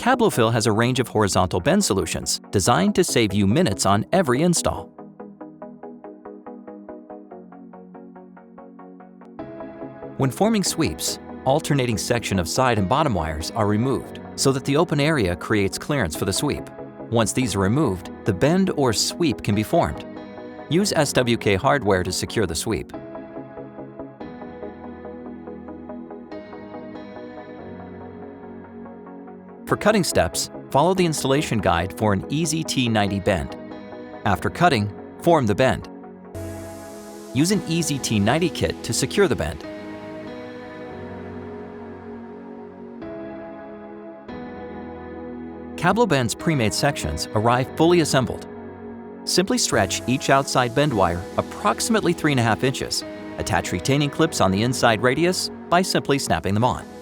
CABLOFIL has a range of horizontal bend solutions designed to save you minutes on every install. When forming sweeps, alternating section of side and bottom wires are removed so that the open area creates clearance for the sweep. Once these are removed, the bend or sweep can be formed. Use SWK hardware to secure the sweep. For cutting steps, follow the installation guide for an easy T90 bend. After cutting, form the bend. Use an easy T90 kit to secure the bend. Cablobend's pre-made sections arrive fully assembled. Simply stretch each outside bend wire approximately 3.5 inches. Attach retaining clips on the inside radius by simply snapping them on.